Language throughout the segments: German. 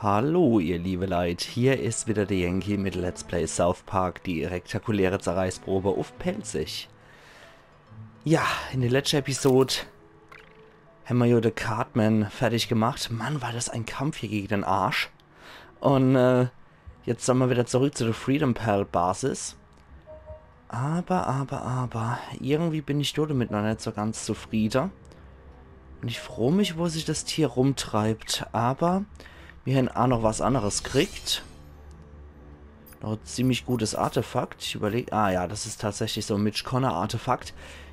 Hallo ihr liebe Leute, hier ist wieder der Yankee mit Let's Play South Park, die rektakuläre Zerreißprobe auf Pelzig. Ja, in der letzten Episode haben wir ja den Cartman fertig gemacht. Mann, war das ein Kampf hier gegen den Arsch. Und jetzt sollen wir wieder zurück zu der Freedom Pal Basis. Aber, irgendwie bin ich damit noch nicht so ganz zufrieden. Und ich freue mich, wo sich das Tier rumtreibt, aber wir haben auch noch was anderes kriegt. Noch ein ziemlich gutes Artefakt. Ich überlege, ja, das ist tatsächlich so ein Mitch Connor Artefakt.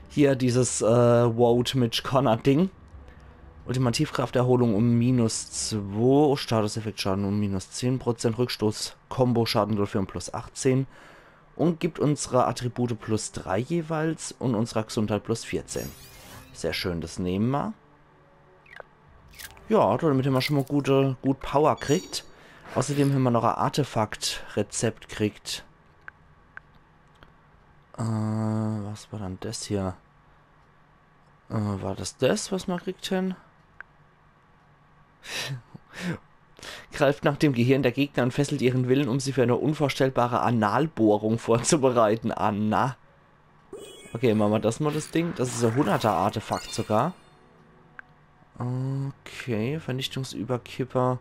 Hier dieses Vote Mitch Connor Ding. Ultimativkrafterholung um -2, Statuseffektschaden um -10%, Rückstoß, Combo-Schaden für um +18 und gibt unsere Attribute +3 jeweils und unsere Gesundheit +14. Sehr schön, das nehmen wir. Ja, damit haben wir schon mal gut Power kriegt. Außerdem haben wir noch ein Artefakt-Rezept kriegt. Was war dann das hier? War das, was wir kriegt haben? Greift nach dem Gehirn der Gegner und fesselt ihren Willen, um sie für eine unvorstellbare Analbohrung vorzubereiten. Anna. Okay, machen wir das mal, das Ding. Das ist ein 100er-Artefakt sogar. Okay, Vernichtungsüberkipper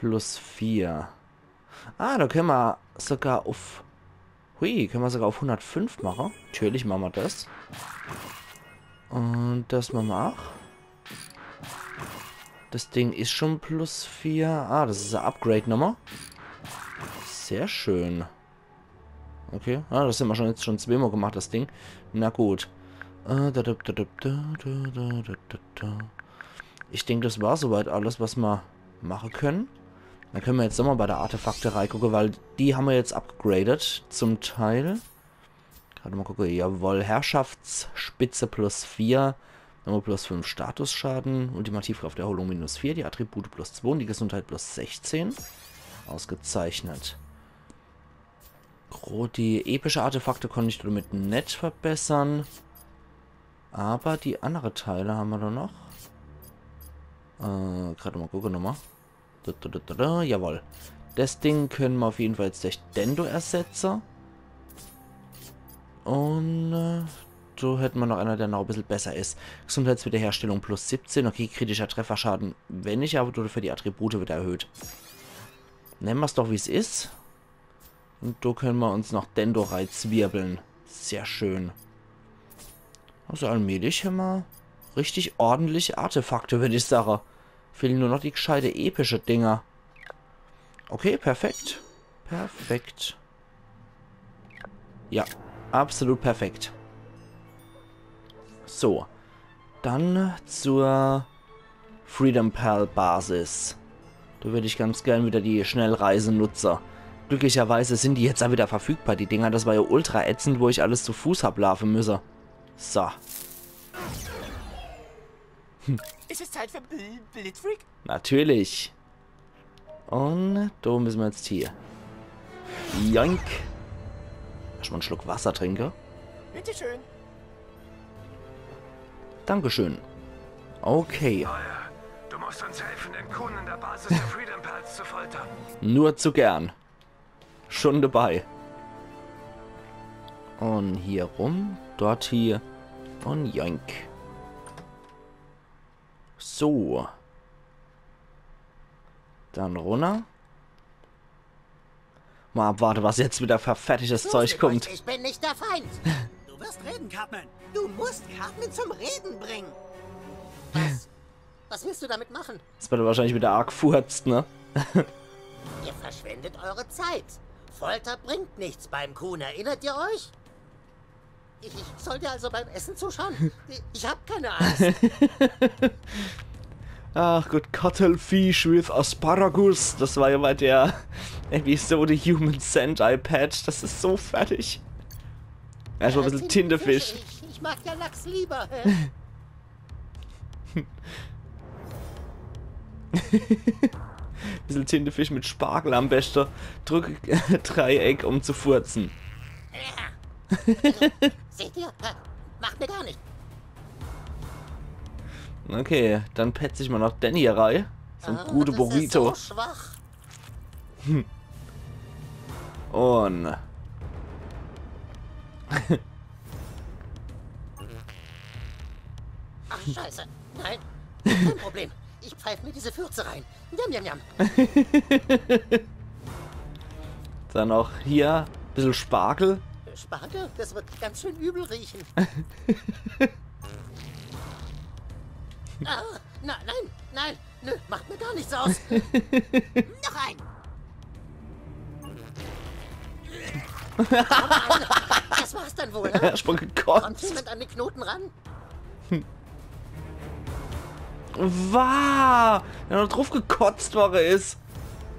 +4. Da können wir sogar auf... können wir sogar auf 105 machen. Natürlich machen wir das. Und das machen wir auch. Das Ding ist schon +4. Das ist eine Upgrade-Nummer. Sehr schön. Okay, das haben wir jetzt schon zweimal gemacht, das Ding. Na gut. Ich denke, das war soweit alles, was wir machen können. Dann können wir jetzt nochmal bei der Artefakterei gucken, weil die haben wir jetzt upgradet zum Teil. Gerade mal gucken, jawohl, Herrschaftsspitze +4, nochmal +5 Statusschaden, Ultimativkrafterholung -4, die Attribute +2 und die Gesundheit +16. Ausgezeichnet. Die epische Artefakte konnte ich damit nicht verbessern. Aber die anderen Teile haben wir da noch. Gerade mal gucken nochmal. Jawohl. Das Ding können wir auf jeden Fall jetzt durch Dendo ersetzen. Und so hätten wir noch einer, der noch ein bisschen besser ist. Gesundheitswiederherstellung +17. Okay, kritischer Trefferschaden, wenn nicht, aber für die Attribute wird erhöht. Nennen wir es doch, wie es ist. Und da können wir uns noch Dendo reizwirbeln. Sehr schön. Also allmählich haben wir richtig ordentliche Artefakte, würde ich sagen. Fehlen nur noch die gescheite epische Dinger. Okay, perfekt. Perfekt. Ja, absolut perfekt. So. Dann zur Freedom Pal Basis. Da würde ich ganz gern wieder die Schnellreisen nutzen. Glücklicherweise sind die jetzt auch wieder verfügbar, die Dinger. Das war ja ultra ätzend, wo ich alles zu Fuß hab laufen müssen. So. Ist es Zeit für Blitzfreak? Natürlich. Und da müssen wir jetzt hier. Joink. Erstmal einen Schluck Wasser trinken. Bitteschön. Dankeschön. Okay. Du musst uns helfen, den Kuhn in der Basis der Freedom Pals zu foltern. Nur zu gern. Schon dabei. Und hier rum. Dort hier. Und joink. So. Dann runter. Mal abwarten, was jetzt wieder für fertiges Zeug kommt. Ich bin nicht der Feind. Du wirst reden, Cartman. Du musst Cartman zum Reden bringen. Was willst du damit machen? Das wird wahrscheinlich wieder arg furzt, ne? Ihr verschwendet eure Zeit. Folter bringt nichts beim Kuhn, erinnert ihr euch? Ich soll dir also beim Essen zuschauen? Ich hab keine Angst. Ach gut, Cuttlefish with Asparagus. Das war ja bei der Episode Human Sentai Patch. Das ist so fertig. Erstmal ein bisschen Tintenfisch. Ich mag ja Lachs lieber. Bisschen Tintenfisch mit Spargel am besten. Drück Dreieck, um zu furzen. Seht ihr? Macht mir gar nicht. Okay, dann petze ich mal noch Danny rein. So ein guter Burrito. Das ist so schwach. Und... Ach, scheiße. Nein, kein Problem. Ich pfeife mir diese Fürze rein. Jam, jam, jam. Dann auch hier ein bisschen Spargel. Spargel? Das wird ganz schön übel riechen. Nein, nö, macht mir gar nichts aus. Noch ein. Das war's dann wohl, Er ne? hat schon Kommt gekotzt. jemand an die Knoten ran? Wow! Er hat noch drauf gekotzt, wo er ist.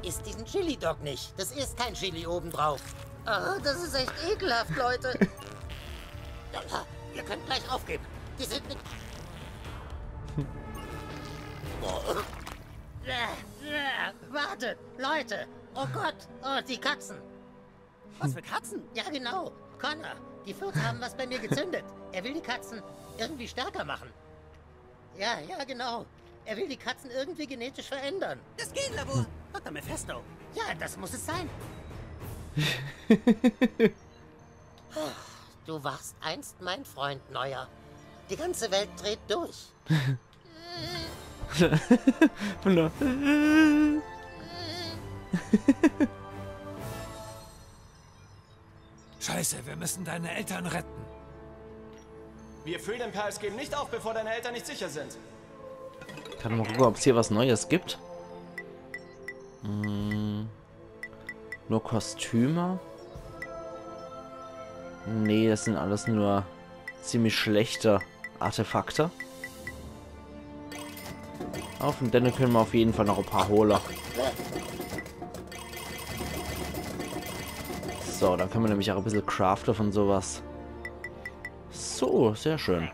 Isst diesen Chili-Dog nicht. Das ist kein Chili obendrauf. Ah, das ist echt ekelhaft, Leute. Ihr könnt gleich aufgeben. Die sind nicht... Warte, Leute. Oh Gott, oh, die Katzen. Was für Katzen? Ja, genau. Connor, die Fürze haben was bei mir gezündet. Er will die Katzen irgendwie stärker machen. Ja, genau. Er will die Katzen irgendwie genetisch verändern. Das Genlabor. Dr. Mephisto. Ja, das muss es sein. Du warst einst mein Freund, Neuer. Die ganze Welt dreht durch. Scheiße, wir müssen deine Eltern retten. Wir Freedom Pals geben nicht auf, bevor deine Eltern nicht sicher sind. Kann mal gucken, ob es hier was Neues gibt. Nur Kostüme? Nee, das sind alles nur ziemlich schlechte Artefakte. Auf und dann können wir auf jeden Fall noch ein paar holen. So, dann können wir nämlich auch ein bisschen craften von sowas. So, sehr schön.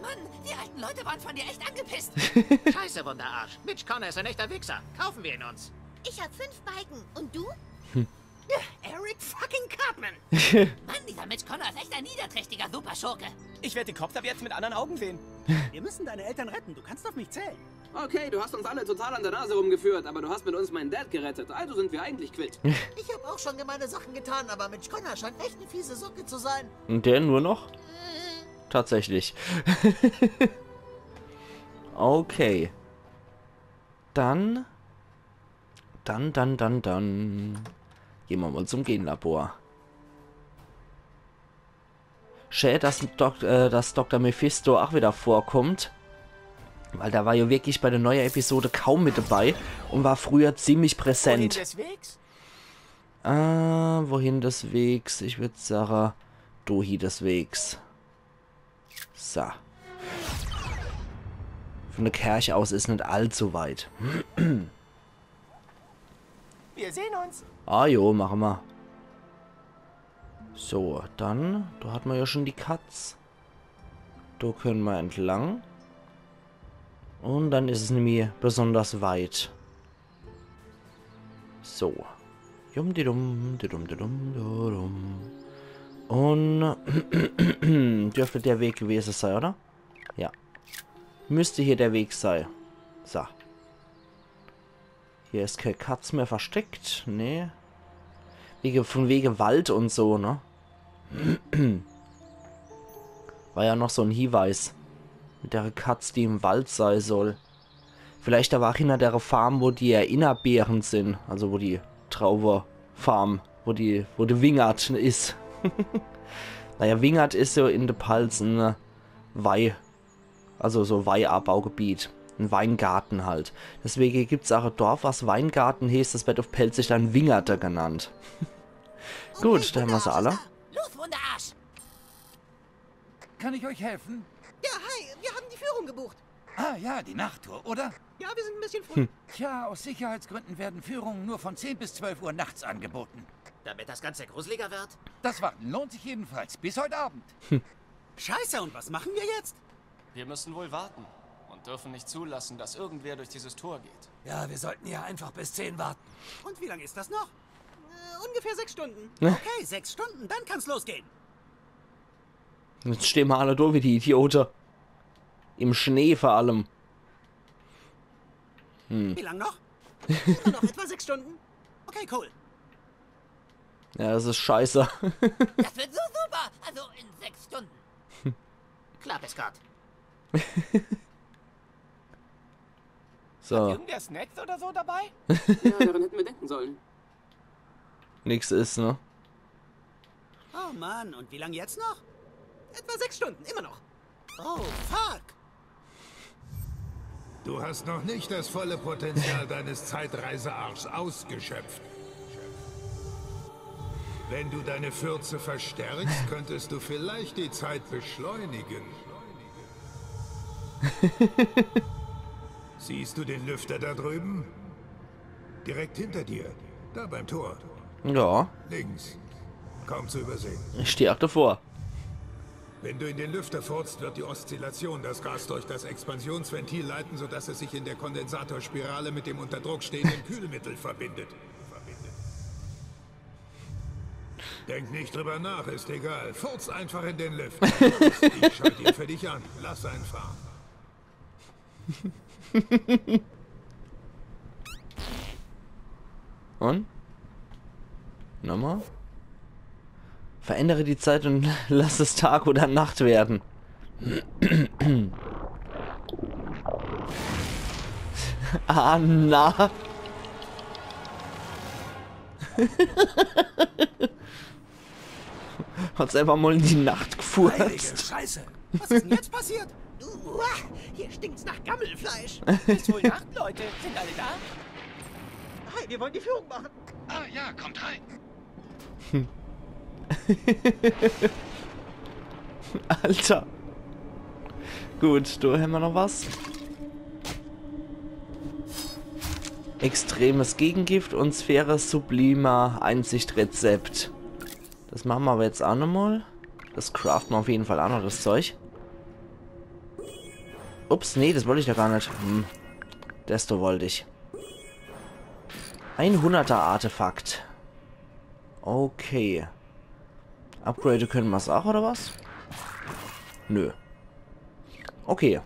Mann, die alten Leute waren von dir echt angepisst. Scheiße, Wunderarsch. Mitch Connor ist ein echter Wichser. Kaufen wir ihn uns. Ich hab 5 Balken. Und du? Eric fucking Cartman. Mann, dieser Mitch Connor ist echt ein niederträchtiger Superschurke. Ich werde den Kopf ab jetzt mit anderen Augen sehen. Wir müssen deine Eltern retten. Du kannst auf mich zählen. Okay, du hast uns alle total an der Nase rumgeführt, aber du hast mit uns meinen Dad gerettet, also sind wir eigentlich quitt. Ich habe auch schon gemeine Sachen getan, aber Mitch Connor scheint echt eine fiese Socke zu sein. Und der nur noch? Tatsächlich. Okay. Dann. Gehen wir mal zum Genlabor. Schade, dass Dr. Mephisto auch wieder vorkommt. Weil da war ja wirklich bei der neuen Episode kaum mit dabei und war früher ziemlich Wohin präsent. des Wegs? Wohin des Wegs? Ich würde sagen, Dohi des Wegs. So. Von der Kirche aus ist nicht allzu weit. Wir sehen uns. Ah jo, machen wir. So, dann, da hat man ja schon die Katz. Da können wir entlang. Und dann ist es nämlich besonders weit. So. Und dürfte der Weg gewesen sein, oder? Ja. Müsste hier der Weg sein. So. Hier ist keine Katz mehr versteckt. Nee. Von wegen Wald und so, ne? War ja noch so ein Hinweis. Mit der Katz, die im Wald sein soll. Vielleicht da war hinter der Farm, wo die Erinnerbeeren sind. Also wo die Trauber-Farm, wo die Wingert ist. Naja, Wingert ist so in der Palz ein also so Weihabbaugebiet. Ein Weingarten halt. Deswegen gibt es auch ein Dorf, was Weingarten heißt. Das wird auf Pelz sich dann Wingerter genannt. Gut, da haben wir sie alle. Los, Wunderarsch! Kann ich euch helfen? Ja, hi. Wir haben die Führung gebucht. Ah ja, die Nachttour, oder? Ja, wir sind ein bisschen früh. Tja, aus Sicherheitsgründen werden Führungen nur von 10 bis 12 Uhr nachts angeboten. Damit das Ganze gruseliger wird? Das Warten lohnt sich jedenfalls. Bis heute Abend. Scheiße, und was machen wir jetzt? Wir müssen wohl warten und dürfen nicht zulassen, dass irgendwer durch dieses Tor geht. Ja, wir sollten ja einfach bis 10 warten. Und wie lange ist das noch? Ungefähr 6 Stunden. Ne? Okay, 6 Stunden, dann kann's losgehen. Jetzt stehen wir alle da wie die Idioten. Im Schnee vor allem. Wie lang noch? Immer noch etwa 6 Stunden? Okay, cool. Ja, das ist scheiße. Das wird so super. Also in 6 Stunden. Klappe, Scott. So, Irgendwer Snacks oder so dabei? Ja, daran hätten wir denken sollen. nix ist, ne? Oh Mann, und wie lange jetzt noch? Etwa 6 Stunden, immer noch. Oh, fuck. Du hast noch nicht das volle Potenzial deines Zeitreisearschs ausgeschöpft. Wenn du deine Fürze verstärkst, könntest du vielleicht die Zeit beschleunigen. Siehst du den Lüfter da drüben? Direkt hinter dir. Da beim Tor. Ja, Links. Kaum zu übersehen. ich stehe auch davor. Wenn du in den Lüfter furzt, wird die Oszillation das Gas durch das Expansionsventil leiten, sodass es sich in der Kondensatorspirale mit dem unter Druck stehenden Kühlmittel verbindet. Denk nicht drüber nach, ist egal. Furz einfach in den Lüfter. Ich schalte ihn für dich an. Lass einen fahren. Und? Nochmal? Verändere die Zeit und lass es Tag oder Nacht werden. Ah, na. Hat selber mal in die Nacht Heilige gefurzt. Scheiße. Was ist denn jetzt passiert? Uah, hier stinkt's nach Gammelfleisch. Ist wohl Nacht, Leute. Sind alle da? Hey, wir wollen die Führung machen. Ah ja, kommt rein. Alter. Gut, du haben wir noch was? Extremes Gegengift und Sphäre sublimer Einsichtrezept. Das machen wir aber jetzt auch nochmal. Das craften wir auf jeden Fall auch noch, das Zeug. Ups, nee, das wollte ich ja gar nicht. Desto wollte ich. 100er Artefakt. Okay. Upgrade können wir es auch, oder was? Nö. Okay.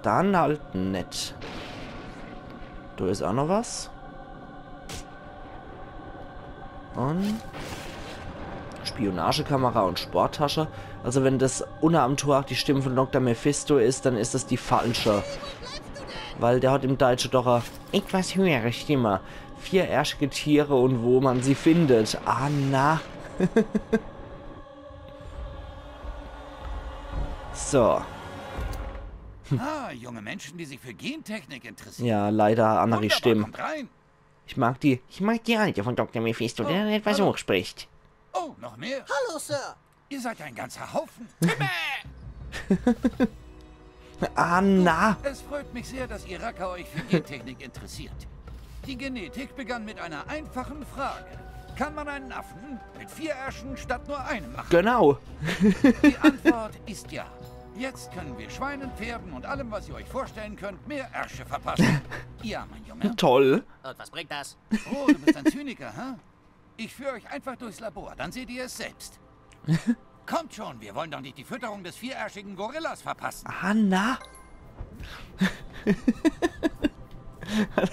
Dann halt nett. Da ist auch noch was. Und Spionagekamera und Sporttasche. Also wenn das unter am Tor die Stimme von Dr. Mephisto ist, dann ist das die falsche. Weil der hat im Deutschen doch eine etwas höhere Stimme. 4 ärschige Tiere und wo man sie findet. Ah, na. So. Ah, junge Menschen, die sich für Gentechnik interessieren. Ja, leider andere Wunderbar, Stimmen. kommt rein. Ich mag die alte von Dr. Mephisto, der dann etwas hallo. hochspricht. Oh, noch mehr? Hallo, Sir. Ihr seid ein ganzer Haufen. Ah, na. Es freut mich sehr, dass ihr Racker euch für Gentechnik interessiert. Die Genetik begann mit einer einfachen Frage. Kann man einen Affen mit 4 Ärschen statt nur einem machen? Genau. Die Antwort ist ja. Jetzt können wir Schweinen, Pferden und allem, was ihr euch vorstellen könnt, mehr Ärsche verpassen. Ja, mein Junge. Toll. Und was bringt das? Oh, du bist ein Zyniker, hä? Ich führe euch einfach durchs Labor, dann seht ihr es selbst. Kommt schon, wir wollen doch nicht die Fütterung des 4-ärschigen Gorillas verpassen. Ah, na.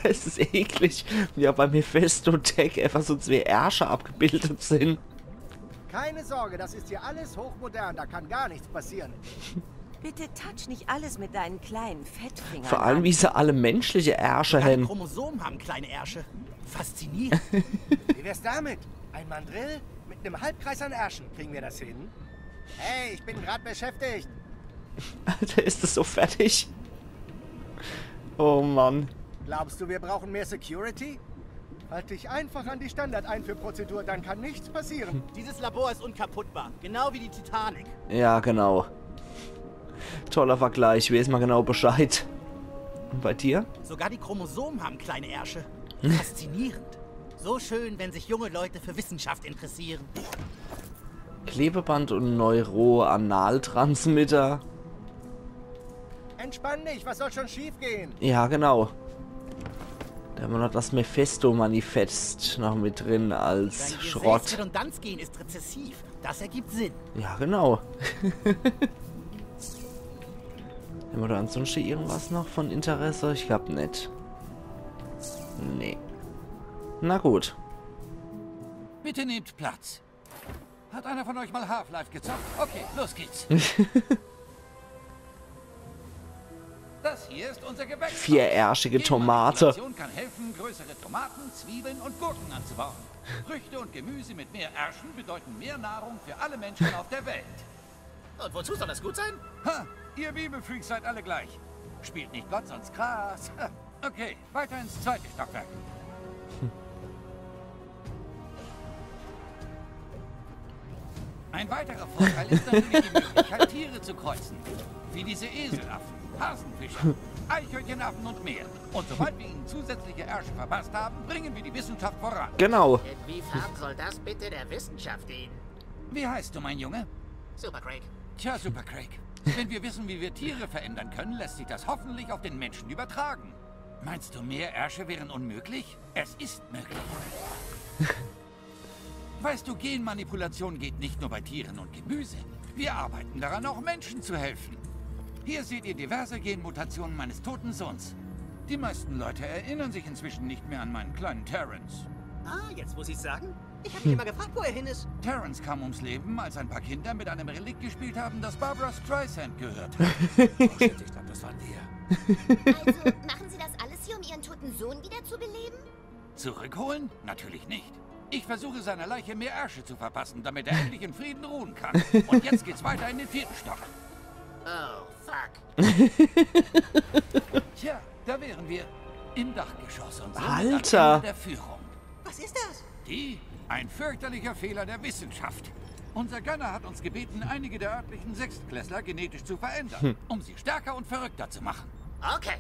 Das ist eklig. Ja, bei Mephisto Tech einfach so 2 Ärsche abgebildet sind. Keine Sorge, das ist hier alles hochmodern, da kann gar nichts passieren. Bitte touch nicht alles mit deinen kleinen Fettfingern. Vor allem, wie sie alle menschliche Ärsche Deine haben. Chromosomen haben kleine Ärsche. Faszinierend. Wie wär's damit? Ein Mandrill mit einem Halbkreis an Ärschen. Kriegen wir das hin? Hey, ich bin gerade beschäftigt. Alter, ist das so fertig? Oh Mann. Glaubst du, wir brauchen mehr Security? Halt dich einfach an die Standardeinführprozedur, dann kann nichts passieren. Dieses Labor ist unkaputtbar, genau wie die Titanic. Ja, genau. Toller Vergleich, weiß mal genau Bescheid. Und bei dir? Sogar die Chromosomen haben kleine Ärsche. Faszinierend. So schön, wenn sich junge Leute für Wissenschaft interessieren. Klebeband und Neuroanaltransmitter. Entspann dich, was soll schon schief gehen? Ja, genau. Da haben wir noch das Mephisto-Manifest noch mit drin als Schrott. Redundanzgehen ist rezessiv. Das ergibt Sinn. Ja, genau. Haben wir da ansonsten irgendwas noch von Interesse? Ich glaube nicht. Nee. Na gut. Bitte nehmt Platz. Hat einer von euch mal Half-Life gezockt? Okay, los geht's. Das hier ist unser Gewächshaus. Vierärschige Tomate. Die kann helfen, größere Tomaten, Zwiebeln und Gurken anzubauen. Früchte und Gemüse mit mehr Ärschen bedeuten mehr Nahrung für alle Menschen auf der Welt. Und wozu soll das gut sein? Ha, ihr Bibelfreaks seid alle gleich. Spielt nicht Gott, sonst Gras. Okay, weiter ins zweite Stockwerk. Ein weiterer Vorteil ist natürlich die Möglichkeit, Tiere zu kreuzen. Wie diese Eselaffen, Hasenfischer, Eichhörnchenaffen und mehr. Und sobald wir ihnen zusätzliche Ärsche verpasst haben, bringen wir die Wissenschaft voran. Genau. Inwiefern soll das bitte der Wissenschaft dienen? Wie heißt du, mein Junge? Super, Craig. Tja, Super Craig. Wenn wir wissen, wie wir Tiere verändern können, lässt sich das hoffentlich auf den Menschen übertragen. Meinst du, mehr Ärsche wären unmöglich? Es ist möglich. Weißt du, Genmanipulation geht nicht nur bei Tieren und Gemüse. Wir arbeiten daran, auch Menschen zu helfen. Hier seht ihr diverse Genmutationen meines toten Sohns. Die meisten Leute erinnern sich inzwischen nicht mehr an meinen kleinen Terrence. Ah, jetzt muss ich sagen. Ich habe mich immer gefragt, wo er hin ist. Terrence kam ums Leben, als ein paar Kinder mit einem Relikt gespielt haben, das Barbra Streisand gehört. Oh shit, ich glaube, das waren wir. Also, machen Sie das alles hier, um Ihren toten Sohn wieder zu beleben? Zurückholen? Natürlich nicht. Ich versuche seiner Leiche mehr Ärsche zu verpassen, damit er endlich in Frieden ruhen kann. Und jetzt geht's weiter in den 4. Stock. Oh, fuck. Tja, da wären wir. Im Dachgeschoss und so Alter. der Führung. Was ist das? Die? Ein fürchterlicher Fehler der Wissenschaft. Unser Gönner hat uns gebeten, einige der örtlichen Sechstklässler genetisch zu verändern, um sie stärker und verrückter zu machen. Okay.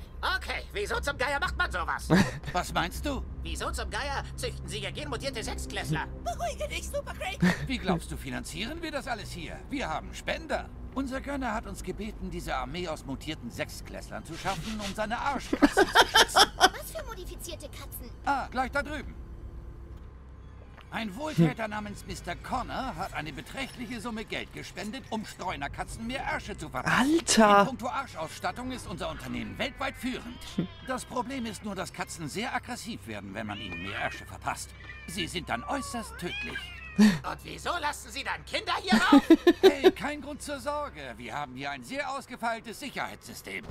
Wieso zum Geier macht man sowas? Was meinst du? Wieso zum Geier züchten Sie ja genmutierte Sechsklässler? Beruhige dich, Super Craig. Wie glaubst du, finanzieren wir das alles hier? Wir haben Spender. Unser Gönner hat uns gebeten, diese Armee aus mutierten Sechstklässlern zu schaffen, um seine Arschkatzen zu schützen. Was für modifizierte Katzen? Ah, gleich da drüben. Ein Wohltäter namens Mr. Connor hat eine beträchtliche Summe Geld gespendet, um Streunerkatzen mehr Ärsche zu verpassen. Alter! In puncto Arschausstattung ist unser Unternehmen weltweit führend. Das Problem ist nur, dass Katzen sehr aggressiv werden, wenn man ihnen mehr Ärsche verpasst. Sie sind dann äußerst tödlich. Und wieso lassen Sie dann Kinder hier rauf? Hey, kein Grund zur Sorge. Wir haben hier ein sehr ausgefeiltes Sicherheitssystem.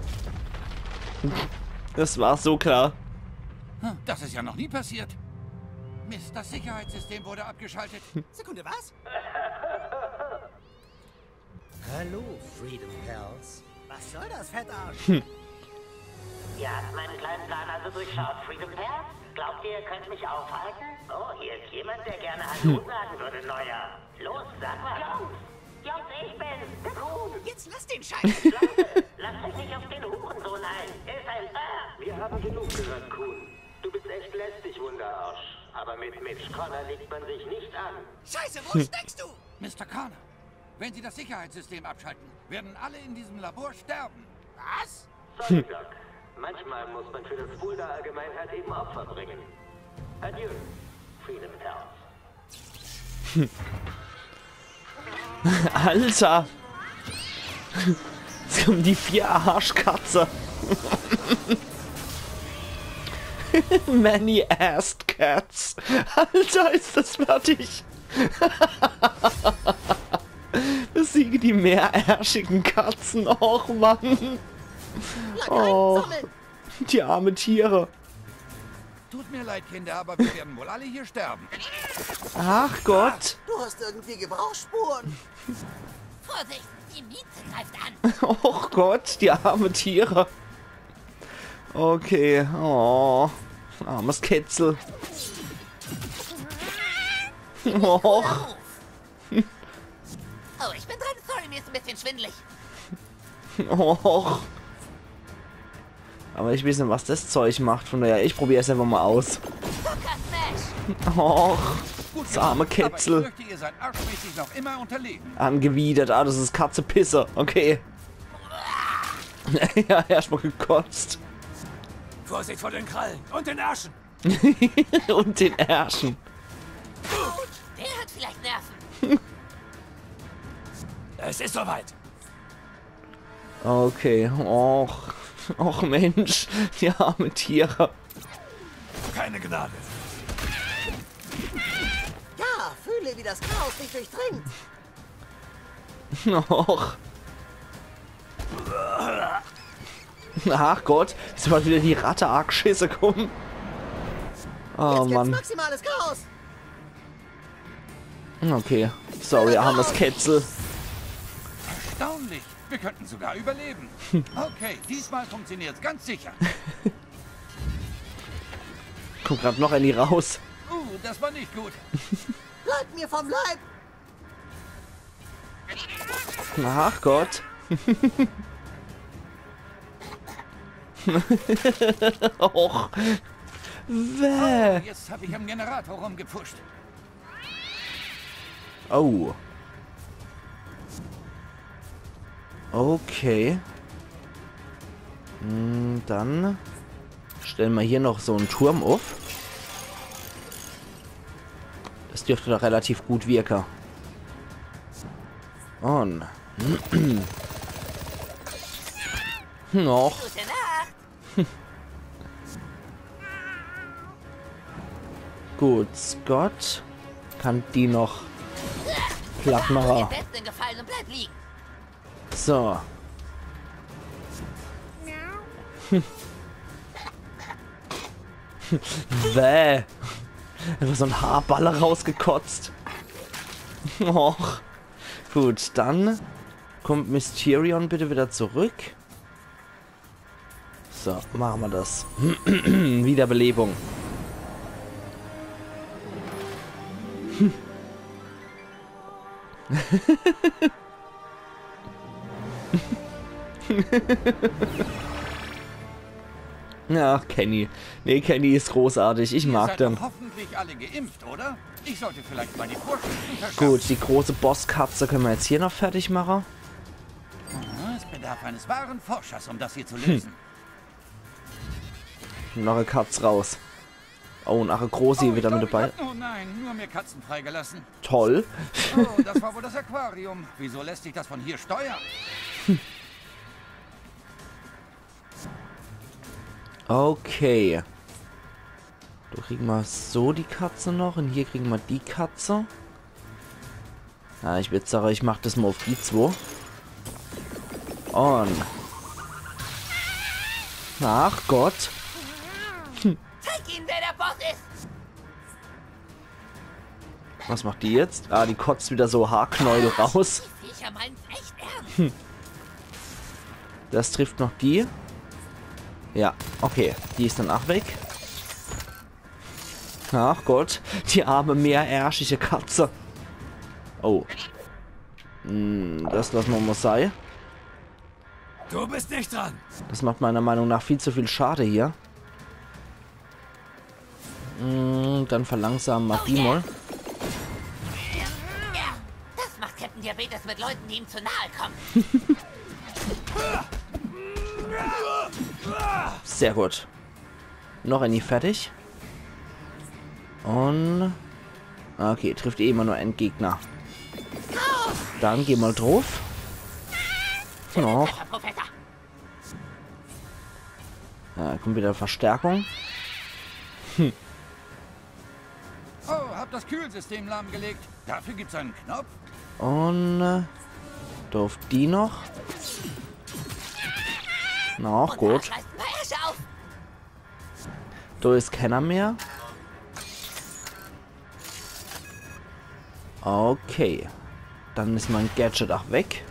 Das war so klar. Das ist ja noch nie passiert. Mist, das Sicherheitssystem wurde abgeschaltet. Sekunde, was? Hallo, Freedom Pals. Was soll das, Fettarsch? Ihr habt meinen kleinen Plan also durchschaut, Freedom Pals? Glaubt ihr, ihr könnt mich aufhalten? Oh, hier ist jemand, der gerne Hallo sagen würde, Neuer. Los, sag mal. Jungs, ich bin's, der Kuhn. Jetzt lass den Scheiß. Leute, lasst euch nicht auf den Hurensohn ein. Er ist ein... Wir haben genug gehört, Kuhn. Du bist echt lästig, Wunderarsch. Aber mit Mitch Connor legt man sich nicht an. Scheiße, wo steckst du? Mr. Connor, wenn Sie das Sicherheitssystem abschalten, werden alle in diesem Labor sterben. Was? Sorry, Doc. Manchmal muss man für das Wohl der Allgemeinheit eben Opfer bringen. Adieu, Freedom Pals. Alter! Jetzt kommen die 4 Arschkatze. Many-assed cats. Alter, ist das fertig. Besiege die mehrärschigen Katzen. Och, Mann. Oh, die armen Tiere. Tut mir leid, Kinder, aber wir werden wohl alle hier sterben. Ach Gott. Du hast irgendwie Gebrauchsspuren. Vorsicht, die Miete greift an. Och Gott, die armen Tiere. Okay, oh, armes Kätzel. Och. Oh, ich bin dran. Sorry, mir ist ein bisschen schwindelig. Och. Aber ich weiß nicht, was das Zeug macht. Von daher, ich probiere es einfach mal aus. Och, das arme Kätzel. Aber ich fürchte, ihr seid arschmäßig noch immer unterlegen. Angewidert. Ah, das ist Katze-Pisse. Okay. Ja, erstmal gekotzt. Vorsicht vor den Krallen und den Ärschen. Und den Ärschen. Der hat vielleicht Nerven. Es ist soweit. Okay. Och. Och Mensch. Die armen Tiere. Du keine Gnade. Ja, fühle, wie das Chaos dich durchdringt. Och. Ach Gott, jetzt mal wieder die Ratte arg Schisse kommen. Oh Jetzt Mann. maximales Chaos. Okay. Sorry, armes Ketzel. Erstaunlich. Wir könnten sogar überleben. Okay, diesmal funktioniert's ganz sicher. Kommt gerade noch eine raus. Das war nicht gut. Bleibt mir vom Leib. Ach Gott. Och. Wäh. Jetzt habe ich am Generator rumgepusht. Oh. Okay. Dann stellen wir hier noch so einen Turm auf. Das dürfte doch relativ gut wirken. Und. Noch. Gut, Scott kann die noch platt machen. So. Bäh. Einfach so ein Haarballer rausgekotzt. Och. Gut, dann kommt Mysterion bitte wieder zurück. So, machen wir das. Wiederbelebung. Ach, Kenny. Nee, Kenny ist großartig. Ich mag den. Hoffentlich alle geimpft, oder? Ich sollte vielleicht mal die Vorschriften verschaffen. Gut, die große Bosskatze können wir jetzt hier noch fertig machen. Es bedarf eines wahren Forschers, um das hier zu lösen. Noch eine Katze raus. Oh, und eine große wieder mit dabei. Oh nein, nur mehr Katzen freigelassen. Toll. Oh, das war wohl das Aquarium. Wieso lässt sich das von hier steuern? Okay. Da kriegen wir so die Katze noch und hier kriegen wir die Katze. Ja, ich würde sagen, ich mache das mal auf die zwei. Und. Ach Gott. Zeig ihnen, wer der Boss ist. Was macht die jetzt? Ah, die kotzt wieder so Haarknäuel raus. Die Viecher meinen's echt ernst. Das trifft noch die. Ja, okay. Die ist dann auch weg. Ach Gott, die arme meerärschige Katze. Oh. Das lassen wir mal sein. Du bist nicht dran. Das macht meiner Meinung nach viel zu viel Schade hier. Dann verlangsamen wir die mal. Ja, das macht Captain Diabetes mit Leuten, die ihm zu nahe kommen. Sehr gut. Noch eine fertig. Und... Okay, trifft eh immer nur einen Gegner. Dann geh mal drauf. Noch. Ja, kommt wieder Verstärkung. Oh, hab das Kühlsystem lahmgelegt. Dafür gibt's einen Knopf. Und... Drauf die noch. Noch gut. Da ist keiner mehr. Okay. Dann ist mein Gadget auch weg.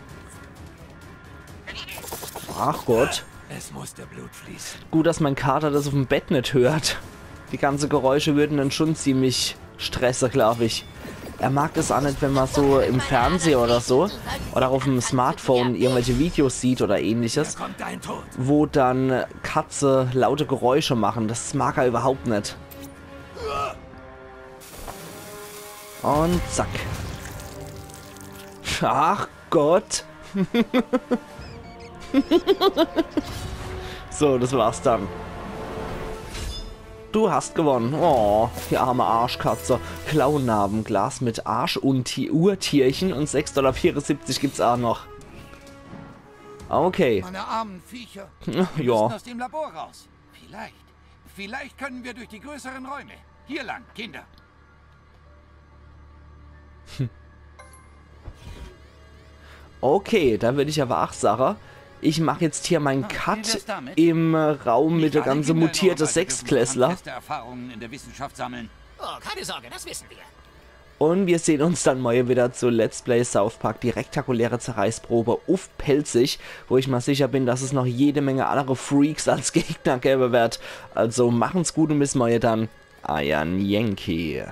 Ach Gott. Es muss der Blut fließen. Gut, dass mein Kater das auf dem Bett nicht hört. Die ganzen Geräusche würden dann schon ziemlich stressen, glaube ich. Er mag das auch nicht, wenn man so im Fernsehen oder so oder auf dem Smartphone irgendwelche Videos sieht oder ähnliches, wo dann Katze laute Geräusche machen. Das mag er überhaupt nicht. Und zack. Ach Gott. So, das war's dann. Du hast gewonnen. Oh, die arme Arschkatze. Klauennarben, Glas mit Arsch und Urtierchen und 6,74 $, gibt's auch noch. Okay. Meine armen Viecher. Ja. Die müssen aus dem Labor raus. vielleicht können wir durch die größeren Räume. Hier lang, Kinder. Okay, dann würde ich aber auch sagen, ich mache jetzt hier meinen Cut im Raum mit der ganzen mutierte Sechstklässler. Erfahrungen in der Wissenschaft sammeln. Oh, keine Sorge, das wissen wir. Und wir sehen uns dann morgen wieder zu Let's Play South Park, die rektakuläre Zerreißprobe auf Pelzig, wo ich mal sicher bin, dass es noch jede Menge andere Freaks als Gegner geben wird. Also machen's gut und bis morgen dann. Iron Yankee.